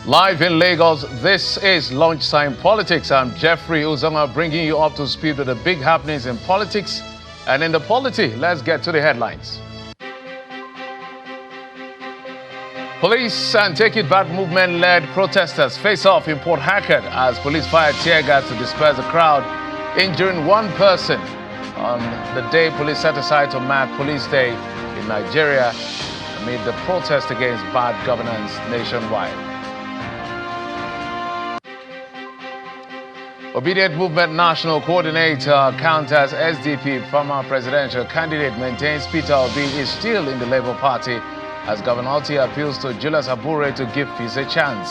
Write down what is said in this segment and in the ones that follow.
Live in Lagos, this is Lunchtime Politics. I'm Jeffrey Uzonga, bringing you up to speed with the big happenings in politics and in the polity. Let's get to the headlines. Police and Take It Back movement-led protesters face off in Port Harcourt as police fired tear gas to disperse the crowd, injuring one person on the day police set aside to mark Police Day in Nigeria amid the protest against bad governance nationwide. Obedient Movement National Coordinator counters SDP former presidential candidate maintains Peter Obi is still in the Labour Party as Governor Otti appeals to Julius Abure to give peace a chance.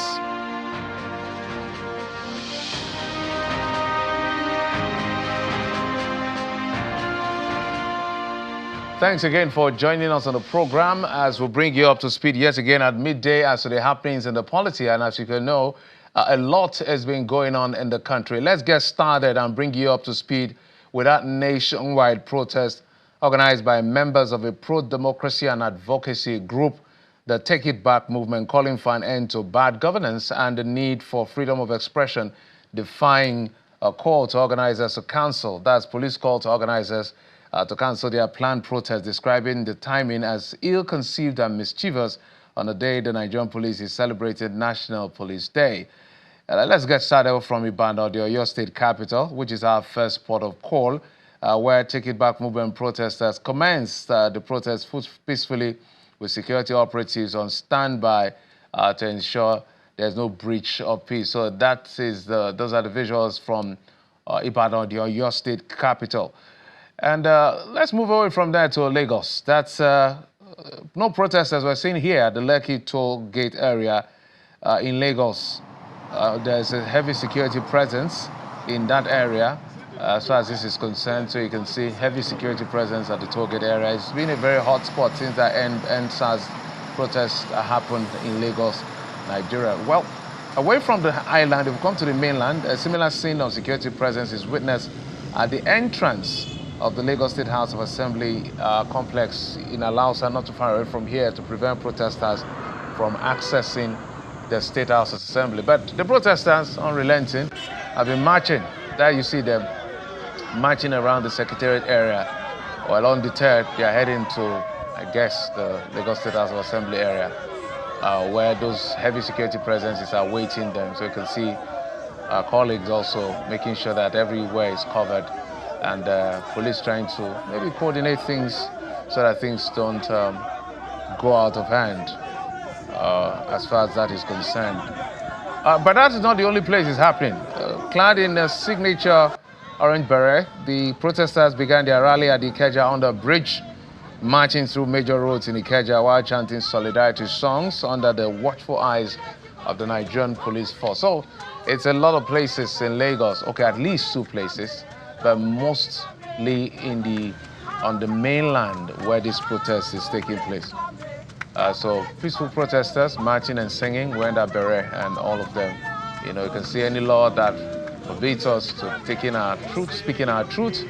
Thanks again for joining us on the program as we bring you up to speed yet again at midday as to the happenings in the polity. And as you can know, a lot has been going on in the country. Let's get started and bring you up to speed with that nationwide protest organized by members of a pro-democracy and advocacy group, the Take It Back movement, calling for an end to bad governance and the need for freedom of expression, defying a call to organizers to cancel. That's police call to organizers to cancel their planned protest, describing the timing as ill-conceived and mischievous on the day the Nigerian police is celebrating National Police Day. Let's get started from Ibadan, the Oyo State capital, which is our first port of call, where Take It Back movement protesters commenced the protest peacefully with security operatives on standby to ensure there's no breach of peace. So those are the visuals from Ibadan, the Oyo State capital. And let's move away from there to Lagos. That's no protesters were seen here at the Lekki toll gate area in Lagos. There's a heavy security presence in that area as far as this is concerned. So you can see heavy security presence at the toll gate area. It's been a very hot spot since that NSAS protest happened in Lagos, Nigeria. Well, away from the island, if we come to the mainland, a similar scene of security presence is witnessed at the entrance of the Lagos State House of Assembly complex in Alausa, not too far away from here, to prevent protesters from accessing the State House of Assembly. But the protesters, unrelenting, have been marching. There you see them marching around the Secretariat area. Well, undeterred, they are heading to, I guess, the Lagos State House of Assembly area, where those heavy security presences are waiting them. So you can see our colleagues also making sure that everywhere is covered, and police trying to maybe coordinate things so that things don't go out of hand as far as that is concerned. But that is not the only place it's happening. Clad in a signature orange beret, the protesters began their rally at the Ikeja under bridge, marching through major roads in Ikeja while chanting solidarity songs under the watchful eyes of the Nigerian police force. So it's a lot of places in Lagos, okay, at least two places, but mostly on the mainland where this protest is taking place. So peaceful protesters marching and singing, wearing that beret, and all of them. You know, you can see any law that forbids us to speaking our truth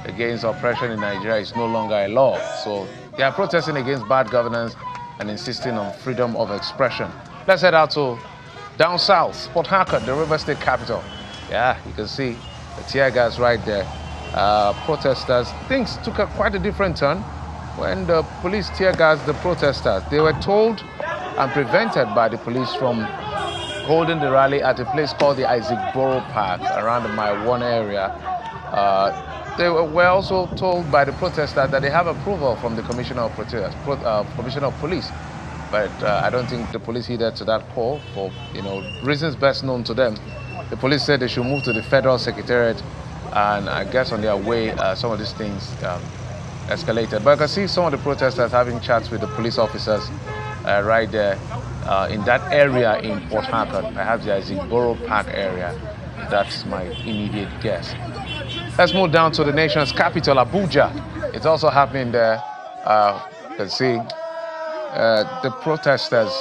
against oppression in Nigeria is no longer a law. So they are protesting against bad governance and insisting on freedom of expression. Let's head out to down south, Port Harcourt, the River State capital. Yeah, you can see the tear gas right there. Protesters, things took quite a different turn when the police tear gassed the protesters. They were told and prevented by the police from holding the rally at a place called the Isaac Borough Park around the Mile 1 area. They were also told by the protesters that they have approval from the Commissioner of Police. But I don't think the police heeded to that call for reasons best known to them. The police said they should move to the Federal Secretariat, and I guess on their way, some of these things escalated. But I can see some of the protesters having chats with the police officers right there in that area in Port Harcourt, perhaps the Isaac Borough Park area. That's my immediate guess. Let's move down to the nation's capital, Abuja. It's also happening there. You can see the protesters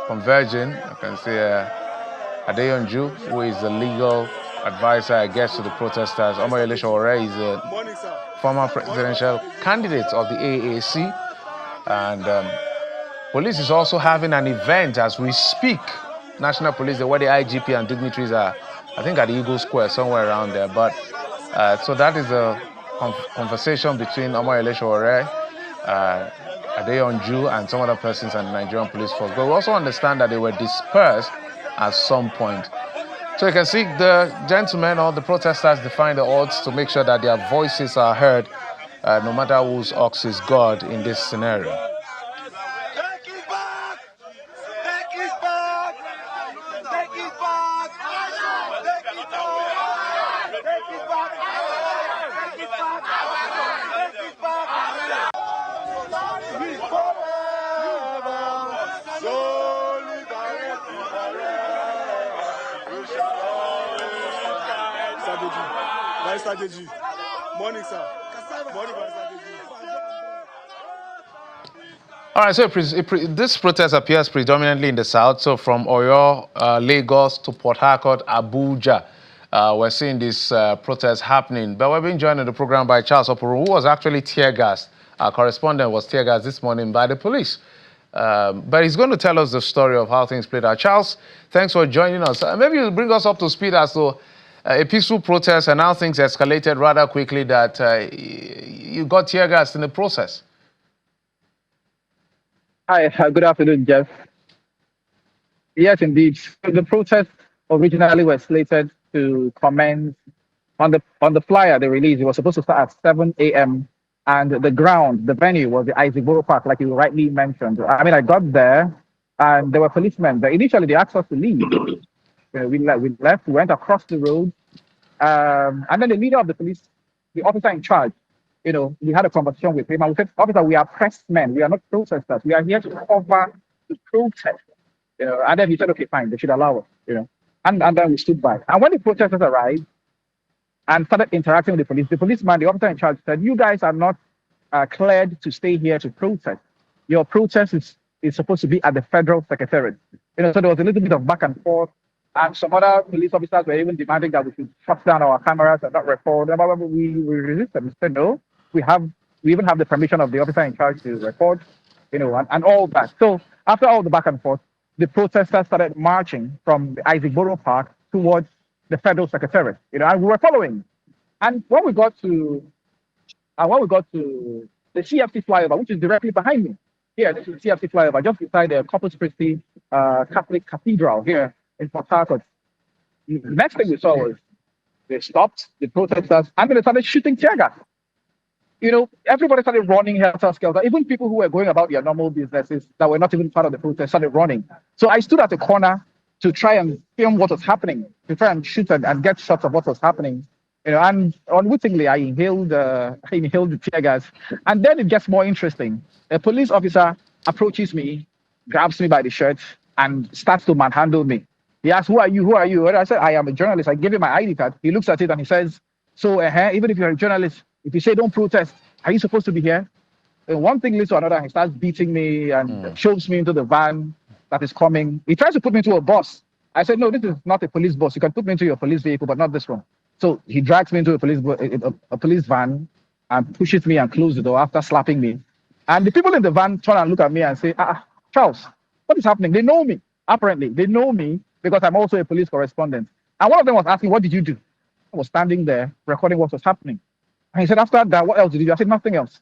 converging. I can see Adeyonju, who is the legal advisor, I guess, to the protesters. Omoyele Sowore is a former presidential candidate of the AAC. And police is also having an event as we speak National Police, where the IGP and dignitaries are, I think at the Eagle Square, somewhere around there. But so that is a conversation between Omoyele Sowore, Adeyanju, and some other persons and the Nigerian police force. But we also understand that they were dispersed at some point. So you can see the gentlemen or the protesters define the odds to make sure that their voices are heard, no matter whose ox is God in this scenario. Morning, sir. Morning, all right, so this protest appears predominantly in the south. So from Oyo, Lagos to Port Harcourt, Abuja, we're seeing this protest happening. But we're being joined in the program by Charles Oporo, who was actually tear gassed. Our correspondent was tear gassed this morning by the police. But he's going to tell us the story of how things played out. Charles, thanks for joining us. Maybe you'll bring us up to speed as to a peaceful protest and how things escalated rather quickly that you got tear gassed in the process. Hi, good afternoon, Jeff. Yes, indeed. The protest originally was slated to commence on the flyer they released. It was supposed to start at 7 a.m. and the venue was the Isaac Borough Park, like you rightly mentioned. I mean, I got there and there were policemen there. Initially, they asked us to leave. We left, we went across the road, and then the leader of the police, the officer in charge, we had a conversation with him and we said, officer, we are pressed men, we are not protesters, we are here to cover the protest. And then he said, okay, fine, they should allow us, and then we stood by. And when the protesters arrived and started interacting with the policeman, the officer in charge said, you guys are not cleared to stay here to protest. Your protest is supposed to be at the federal secretariat. So there was a little bit of back and forth. And some other police officers were even demanding that we should shut down our cameras and not record. We resisted. We said no. We even have the permission of the officer in charge to record, and all that. So after all the back and forth, the protesters started marching from the Isaac Borough Park towards the federal secretariat. And we were following. And when we got to the CFC flyover, which is directly behind me, here, this is the CFC flyover, just beside the Corpus Christi Catholic Cathedral here in Port Harcourt. The next thing we saw was they stopped the protesters and then they started shooting tear gas. Everybody started running helter-skelter. Even people who were going about their normal businesses that were not even part of the protest started running. So I stood at the corner to try and film what was happening, to try and shoot and get shots of what was happening. And unwittingly, I inhaled the tear gas. And then it gets more interesting. A police officer approaches me, grabs me by the shirt, and starts to manhandle me. He asked, who are you? Who are you? And I said, I am a journalist. I gave him my ID card. He looks at it and he says, so even if you're a journalist, if you say don't protest, are you supposed to be here? And one thing leads to another. He starts beating me and shoves me into the van that is coming. He tries to put me into a bus. I said, no, this is not a police bus. You can put me into your police vehicle, but not this one. So he drags me into a police van and pushes me and closes the door after slapping me. And the people in the van turn and look at me and say, Charles, what is happening? They know me. Apparently, they know me because I'm also a police correspondent. And one of them was asking, what did you do? I was standing there recording what was happening. And he said, after that, what else did you do? I said, nothing else.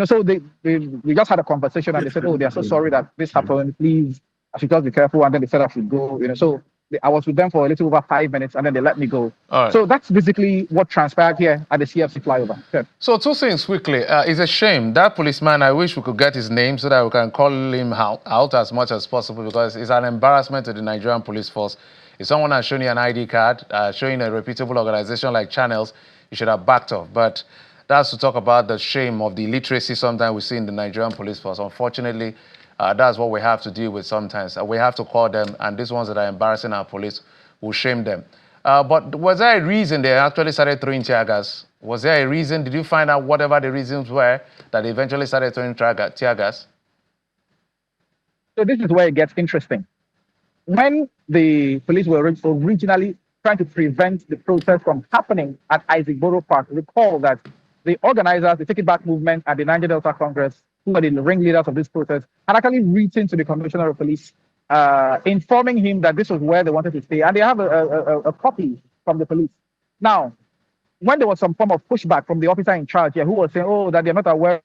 So we just had a conversation and they said, oh, they are so sorry that this happened. Please, I should just be careful. And then they said I should go. So I was with them for a little over 5 minutes and then they let me go. Right. So that's basically what transpired here at the CFC flyover. Yeah. So two things quickly. It's a shame. That policeman, I wish we could get his name so that we can call him out as much as possible because it's an embarrassment to the Nigerian police force. If someone has shown you an ID card, showing a reputable organization like Channels, you should have backed off. But that's to talk about the shame of the illiteracy sometimes we see in the Nigerian police force. Unfortunately, that's what we have to deal with sometimes. We have to call them, and these ones that are embarrassing our police, will shame them. But was there a reason they actually started throwing tear gas? Was there a reason? Did you find out whatever the reasons were that they eventually started throwing tear gas? So this is where it gets interesting. When the police were originally trying to prevent the protest from happening at Isaac Borough Park, recall that the organizers, the Take It Back movement, and the Niger Delta Congress, who are the ringleaders of this protest, had actually written to the Commissioner of Police informing him that this was where they wanted to stay, and they have a copy from the police. Now, when there was some form of pushback from the officer in charge here, who was saying, "Oh, that they're not aware."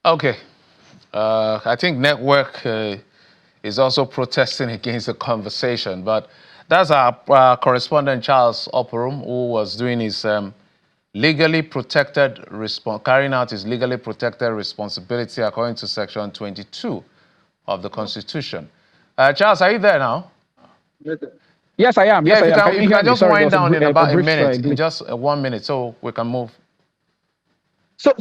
Okay. I think network is also protesting against the conversation, but that's our correspondent Charles Oporum, who was doing his carrying out his legally protected responsibility according to Section 22 of the Constitution. Charles, are you there now? Yes, I am. Yeah, Yes, I am. Can if you you hear can me? just Sorry, there wind was down in about a brief minute, in glitch. just 1 minute, so we can move. So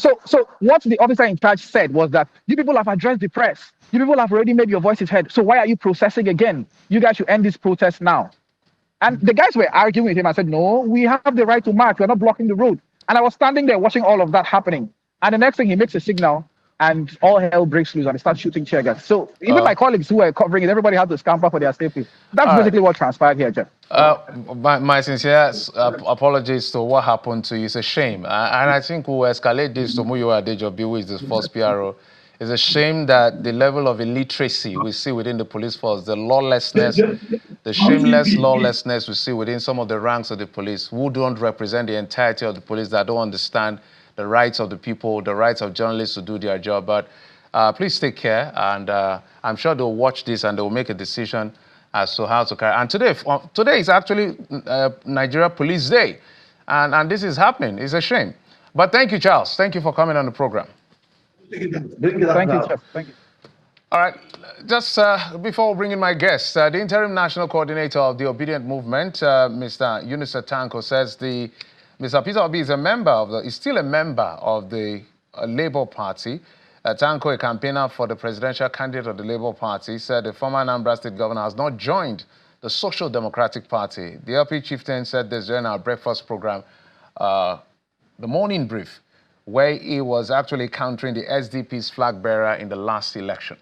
what the officer in charge said was that you people have addressed the press. You people have already made your voices heard. So why are you processing again? You guys should end this protest now. And the guys were arguing with him. I said, no, we have the right to march. We're not blocking the road. And I was standing there watching all of that happening. And the next thing, he makes a signal and all hell breaks loose and they start shooting tear gas. So even my colleagues who were covering it, everybody had to scamper for their safety. That's basically what transpired here, Jeff. My sincere apologies to what happened to you. It's a shame. And I think we'll escalate this to Muyiwa Adejobi, who is the first PRO. It's a shame that the level of illiteracy we see within the police force, the lawlessness, the shameless lawlessness we see within some of the ranks of the police who don't represent the entirety of the police, that don't understand the rights of the people, the rights of journalists to do their job. But please take care, and I'm sure they'll watch this and they'll make a decision as to how to carry. And today is actually Nigeria Police Day, and this is happening. It's a shame. But thank you, Charles. Thank you for coming on the program. Thank you, Jeff. Thank you. All right, just before bringing my guest, the interim national coordinator of the Obedient Movement, Mr. Yunusa Tanko, says Mr. Peter Obi is still a member of the Labour Party. Tanko, a campaigner for the presidential candidate of the Labour Party, said the former Anambra State governor has not joined the Social Democratic Party. The LP chieftain said this during our breakfast program, the morning brief, where he was actually countering the SDP's flag bearer in the last election.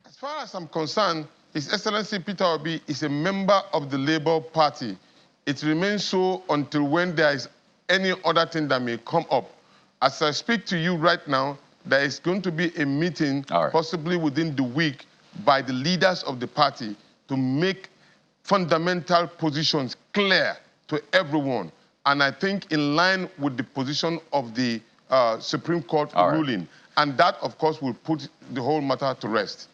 As far as I'm concerned, His Excellency Peter Obi is a member of the Labour Party. It remains so until when there is any other thing that may come up. As I speak to you right now, there is going to be a meeting, possibly within the week, by the leaders of the party to make fundamental positions clear to everyone. And I think in line with the position of the Supreme Court ruling. And that, of course, will put the whole matter to rest.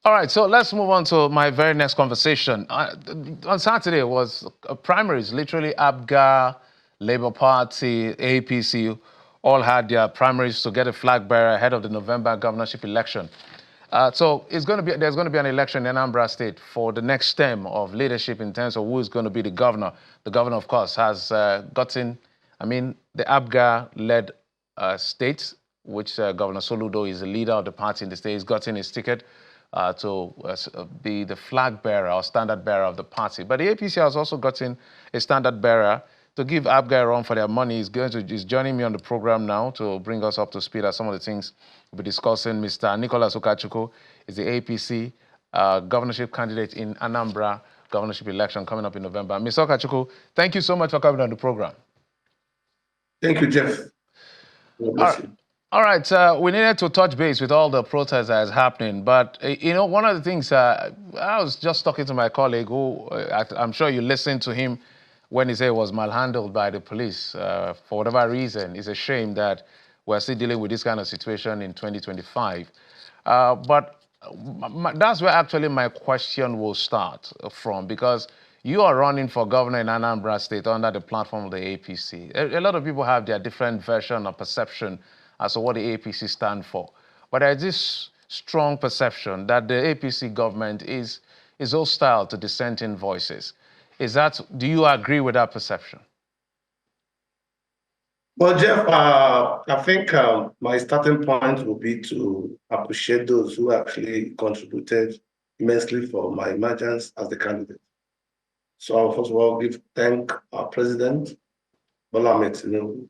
All right, so let's move on to my very next conversation. On Saturday was primaries, literally ABGA, Labour Party, APC, all had their primaries to get a flag bearer ahead of the November governorship election. So there's going to be an election in Anambra State for the next term of leadership in terms of who is going to be the governor. The governor, of course, has gotten, the ABGA-led state, which Governor Soludo is the leader of the party in the state, has gotten his ticket to be the flag bearer or standard bearer of the party. But the APC has also gotten a standard bearer to give ABGA a run for their money. He's joining me on the program now to bring us up to speed on some of the things we'll be discussing. Mr. Nicholas Ukachukwu is the APC governorship candidate in Anambra governorship election coming up in November. Mr. Ukachukwu, thank you so much for coming on the program. Thank you, Jeff. All right, we needed to touch base with all the protests that is happening, but one of the things, I was just talking to my colleague who, I'm sure you listened to him when he said it was malhandled by the police for whatever reason. It's a shame that we're still dealing with this kind of situation in 2025. But that's where actually my question will start from, because you are running for governor in Anambra State under the platform of the APC. A lot of people have their different version or perception as to what the APC stand for. But there's this strong perception that the APC government is hostile to dissenting voices. Do you agree with that perception? Well, Jeff, I think my starting point will be to appreciate those who actually contributed immensely for my emergence as the candidate. So I'll first of all thank our president, Bola Ahmed Tinubu,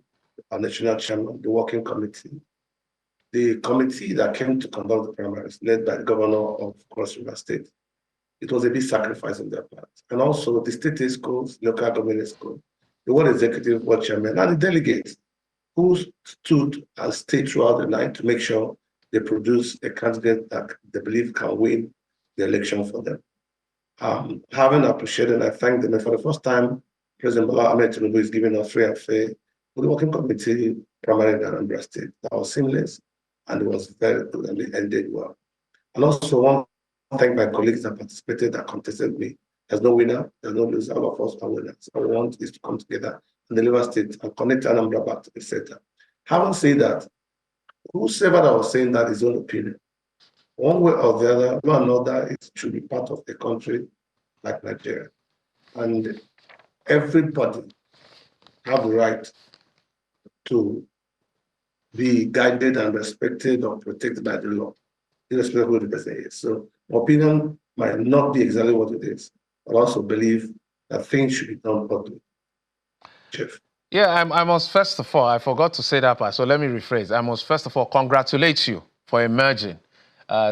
our national chairman, the working committee, the committee that came to conduct the primaries, led by the governor of Cross River State, it was a big sacrifice on their part. And also the state schools, local government schools, the World Executive Board Chairman, and the delegates who stood and stayed throughout the night to make sure they produce a candidate that they believe can win the election for them. Having appreciated, and I thank them. And for the first time, President Bola Ahmed Tinubu is giving us free and fair with the working committee primary in Anambra State. That was seamless and it was very good and it ended well. And also want to thank my colleagues that participated, that contested me. There's no winner, there's no loser, all of us are winners. All we want is to come together and deliver state and connect Anambra back to the center. Having said that, whosoever that was saying that is his own opinion. One way or the other, one another, it should be part of a country like Nigeria. And everybody have the right to be guided and respected or protected by the law, irrespective of who the person is. So my opinion might not be exactly what it is, but I also believe that things should be done properly. Chief. Yeah, I must first of all, I forgot to say that part, so let me rephrase. I must first of all congratulate you for emerging.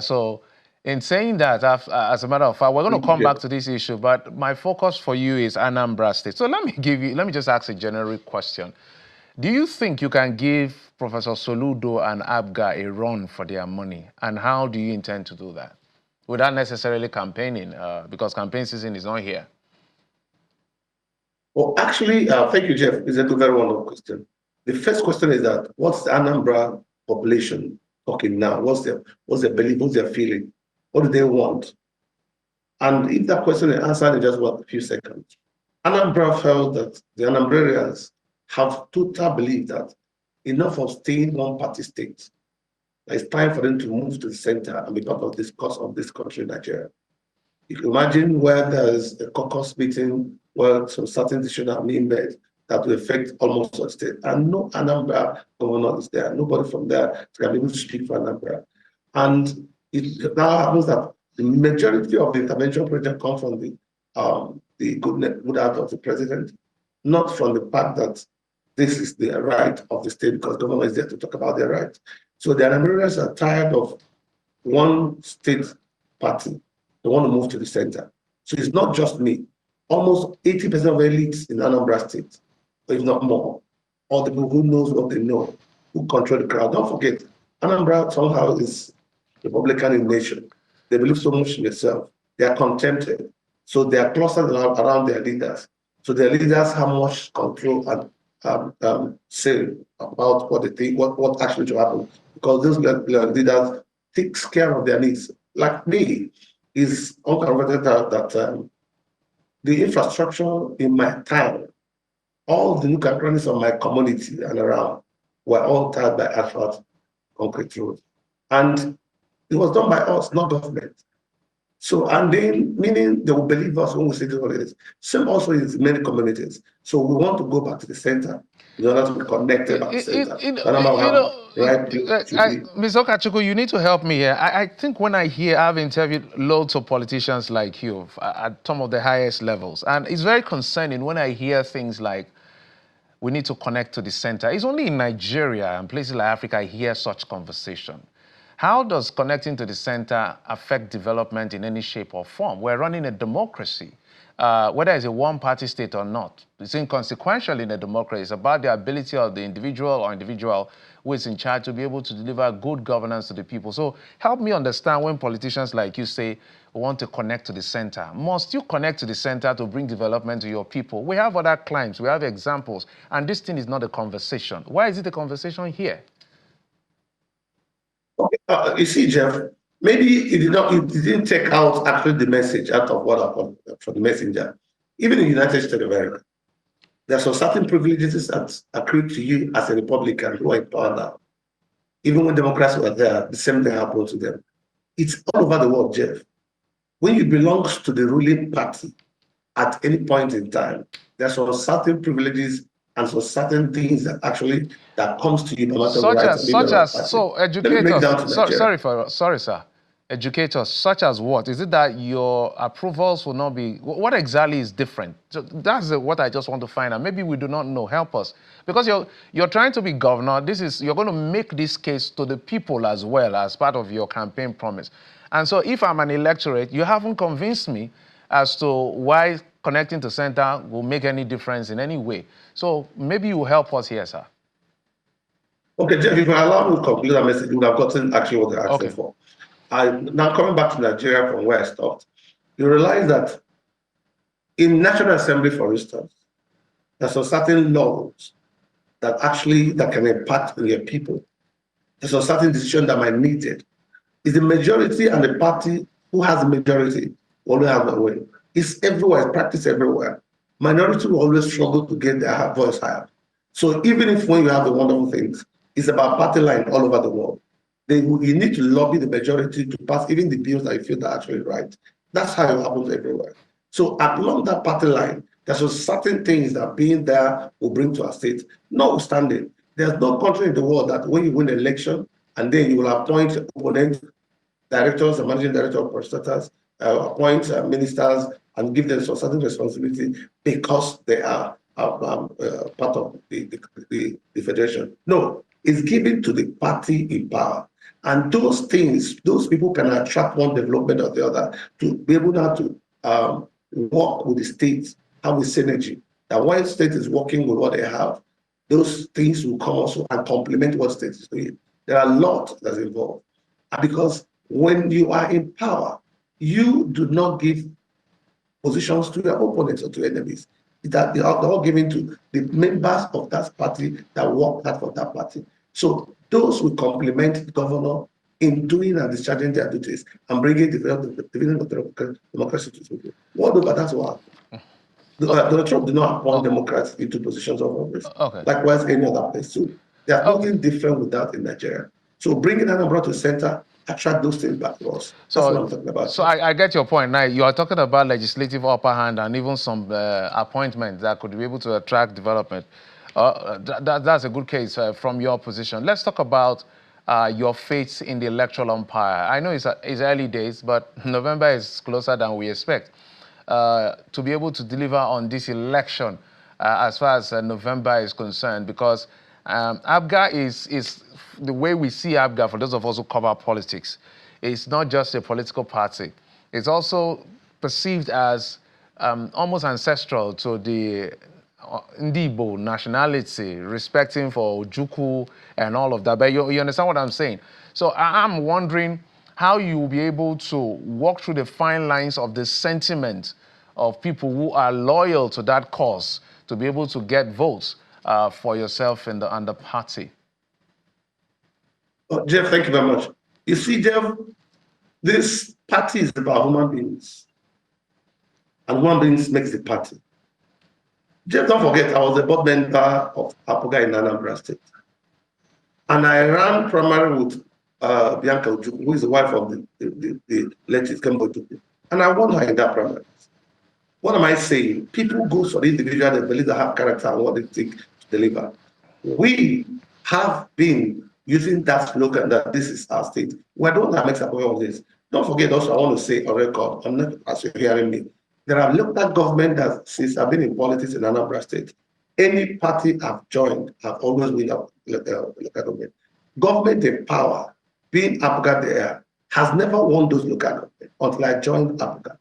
So in saying that, as a matter of fact, we're going to come back to this issue, but my focus for you is Anambra State. So let me just ask a generic question. Do you think you can give Professor Soludo and Abga a run for their money? And how do you intend to do that? Without necessarily campaigning, because campaign season is not here. Well, actually, thank you, Jeff. It's a very wonderful question. The first question is that what's the Anambra population talking now? What's their belief? What's their feeling? What do they want? And if that question is answered in just a few seconds, Anambra felt that the Anambrarians have total belief that enough of staying one-party state. It's time for them to move to the center and be part of this cause of this country, Nigeria. You can imagine where there's a caucus meeting where some certain decisions are being made that will affect almost all the state. And no Anambra governor is there. Nobody from there can be able to speak for Anambra. And it now happens that the majority of the intervention project come from the good heart of the president, not from the fact that this is the right of the state, because government is there to talk about their rights. So the Anambrarians are tired of one state party. They want to move to the center. So it's not just me. Almost 80% of elites in Anambra State, if not more, all the people who knows what they know, who control the crowd. Don't forget, Anambra somehow is Republican in nation. They believe so much in themselves. They are contented. So they are clustered around their leaders. So their leaders have much control and say about what they think, what actually should happen. Because those leaders takes care of their needs. Like me, is uncontroverted that the infrastructure in my town, all the nook and crannies of my community and around were all tied by asphalt concrete roads. And it was done by us, not government. So, and then, meaning they will believe us when we say this what it is. Same also in many communities. So we want to go back to the center in order to be connected back to the center. Ms. Ukachukwu, you need to help me here. I think when I've interviewed loads of politicians like you at some of the highest levels, and it's very concerning when I hear things like, we need to connect to the center. It's only in Nigeria and places like Africa I hear such conversation. How does connecting to the center affect development in any shape or form? We're running a democracy, whether it's a one-party state or not. It's inconsequential in a democracy. It's about the ability of the individual who is in charge to be able to deliver good governance to the people. So help me understand when politicians like you say, we want to connect to the center. Must you connect to the center to bring development to your people? We have other climes, we have examples, and this thing is not a conversation. Why is it a conversation here? You see, Jeff, maybe it didn't take out actually the message out of what happened from the messenger. Even in the United States of America, there are some certain privileges that accrue to you as a Republican who are in power now. Even when Democrats were there, the same thing happened to them. It's all over the world, Jeff. When you belong to the ruling party at any point in time, there are some certain privileges and some certain things that comes to you no matter so educate us. Sorry, sir. Educators, such as what? Is it that your approvals will not be, what exactly is different? So that's what I just want to find out. Maybe we do not know. Help us. Because you're trying to be governor. You're going to make this case to the people as well as part of your campaign promise. And so if I'm an electorate, you haven't convinced me as to why connecting to center will make any difference in any way. So maybe you will help us here, sir. Okay, Jeff, if you allow me to conclude that message, you would have gotten actually what they're asking Okay. for. Now coming back to Nigeria from where I stopped, you realize that in National Assembly, for instance, there's some certain laws that can impact on your people. There's a certain decision that might be needed. It's the majority and the party who has the majority will always have the way. It's everywhere, it's practiced everywhere. Minority will always struggle to get their voice heard. So even if when you have the wonderful things, it's about party line all over the world. You need to lobby the majority to pass even the bills that you feel are actually right. That's how it happens everywhere. So along that party line, there's certain things that being there will bring to our state. Notwithstanding, there's no country in the world that when you win an election and then you will appoint opponent directors and managing director of prostators, appoint ministers and give them some certain responsibility because they are part of the federation. No, it's given to the party in power. And those things, those people can attract one development or the other to be able now to work with the state, have a synergy. That while the state is working with what they have, those things will come also and complement what state is doing. There are a lot that's involved. Because when you are in power, you do not give positions to your opponents or to enemies. That they are all given to the members of that party that work hard for that party. So those will complement the governor in doing and discharging their duties and bringing the development of democracy to people. Moreover, that's what happened. Donald Trump did not appoint Democrats into positions of office. Likewise, any other place too. There's nothing different with that in Nigeria. So bringing Anambra to the center, attract those things back to us. That's what I'm talking about. So I get your point. Now, you are talking about legislative upper hand and even some appointments that could be able to attract development. That's a good case from your position. Let's talk about your faith in the electoral umpire. I know it's early days, but November is closer than we expect. To be able to deliver on this election as far as November is concerned, because APGA is the way we see APGA, for those of us who cover politics, it's not just a political party. It's also perceived as almost ancestral to the Ndibo nationality, respecting for Ojukwu and all of that. But you understand what I'm saying? So I'm wondering how you will be able to walk through the fine lines of the sentiment of people who are loyal to that cause to be able to get votes for yourself and the party. Jeff, thank you very much. You see, Jeff, this party is about human beings. And human beings makes the party. Jeff, don't forget, I was a board member of APGA in Anambra State. And I ran primary with Bianca Ojukwu, who is the wife of the late Kembo Ojukwu. And I won her in that primary. What am I saying? People go for the individual that believe they have character and what they think to deliver. We have been using that slogan that this is our state. We're the one that makes up all of this. Don't forget also, I want to say on record, I'm not as you're hearing me. There are local government that since I've been in politics in Anambra State, any party I've joined have always been local government. Government in power, being APGA there, has never won those local government until I joined APGA.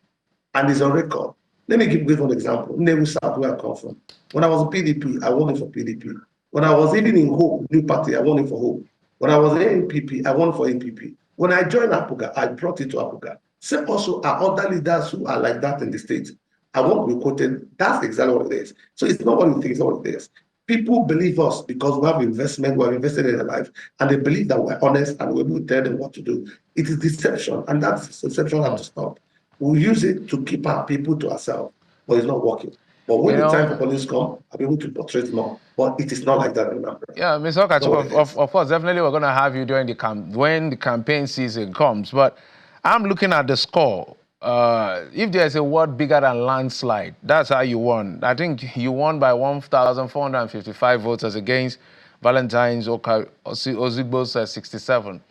And it's on record. Let me give one example. Nebu South, where I come from. When I was in PDP, I won it for PDP. When I was even in Hope, new party, I won it for Hope. When I was in NPP, I won for NPP. When I joined APGA, I brought it to APGA. Same also are other leaders who are like that in the state. I won't be quoted. That's exactly what it is. So it's not what you think, it's not what it is. People believe us because we have investment, we have invested in their life, and they believe that we're honest and we will tell them what to do. It is deception, and that deception has to stop. We use it to keep our people to ourselves, but it's not working. But when the time for police come, I'll be able to portray it more. But it is not like that, remember. Yeah, Mr. Ukachukwu, of course, definitely we're going to have you during when the campaign season comes. But I'm looking at the score. If there's a word bigger than landslide, that's how you won. I think you won by 1,455 votes as against Valentine's Ozigbo's 67.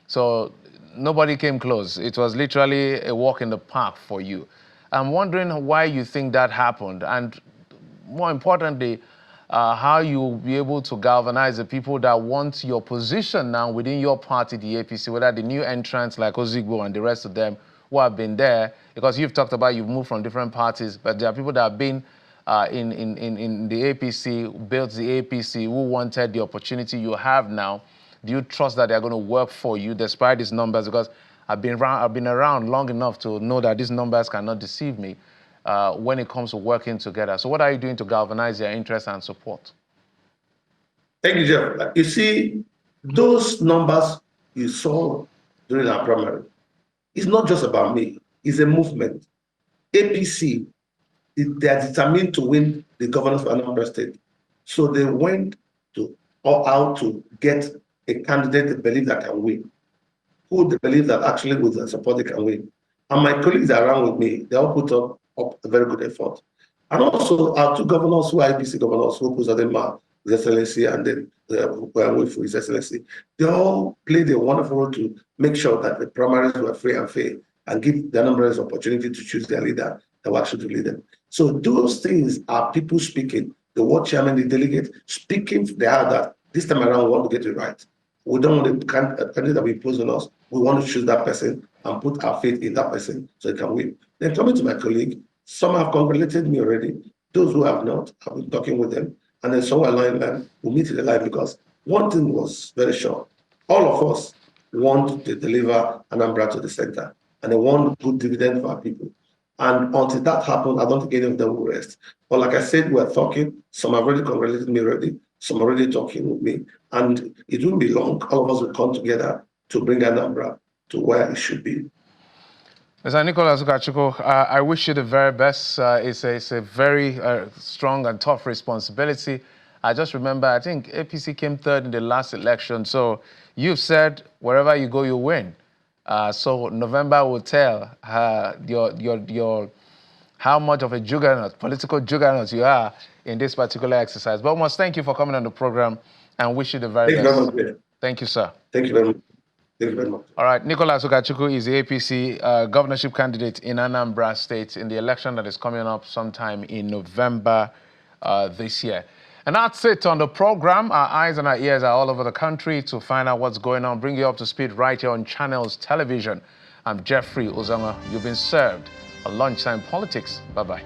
So nobody came close. It was literally a walk in the park for you. I'm wondering why you think that happened, and more importantly, how you'll be able to galvanize the people that want your position now within your party, the APC, whether the new entrants like Ozigbo and the rest of them who have been there, because you've talked about you've moved from different parties, but there are people that have been in the APC, built the APC, who wanted the opportunity you have now. Do you trust that they're going to work for you despite these numbers? Because I've been around long enough to know that these numbers cannot deceive me when it comes to working together. So what are you doing to galvanize their interest and support? Thank you, Jeff. You see, those numbers you saw during our primary, it's not just about me. It's a movement. APC, they are determined to win the governance of Anambra State. So they went to all out to get a candidate they believe that can win, who they believe that actually with the support they can win. And my colleagues around with me, they all put up a very good effort. And also our two governors who are APC governors, who Uzodinma, His Excellency, and then with His Excellency, they all played a wonderful role to make sure that the primaries were free and fair and give the Anambrans opportunity to choose their leader that will actually lead them. So those things are people speaking. The ward chairman, the delegate, speaking they are that this time around we want to get it right. We don't want the candidate that we impose on us. We want to choose that person and put our faith in that person so it can win. Then coming to my colleague, some have congratulated me already. Those who have not, I've been talking with them. And then some along will meet in the life, because one thing was very sure. All of us want to deliver Anambra to the center, and they want good dividend for our people. And until that happens, I don't think any of them will rest. But like I said, we're talking. Some have already congratulated me already. Some are already talking with me. And it won't be long. All of us will come together to bring Anambra to where it should be. Mr. Nicholas Ukachukwu, I wish you the very best. It's a very strong and tough responsibility. I just remember, I think APC came third in the last election. So you've said wherever you go, you win. So November will tell how much of a juggernaut, political juggernaut you are in this particular exercise. But almost thank you for coming on the program and wish you the very best. Thank you very much. Thank you, sir. Thank you very much. Thank you very much. All right, Nicholas Ukachukwu is the APC governorship candidate in Anambra State in the election that is coming up sometime in November this year. And that's it on the program. Our eyes and our ears are all over the country to find out what's going on, bring you up to speed right here on Channels Television. I'm Jeffrey Ozanga. You've been served on Lunchtime Politics. Bye-bye.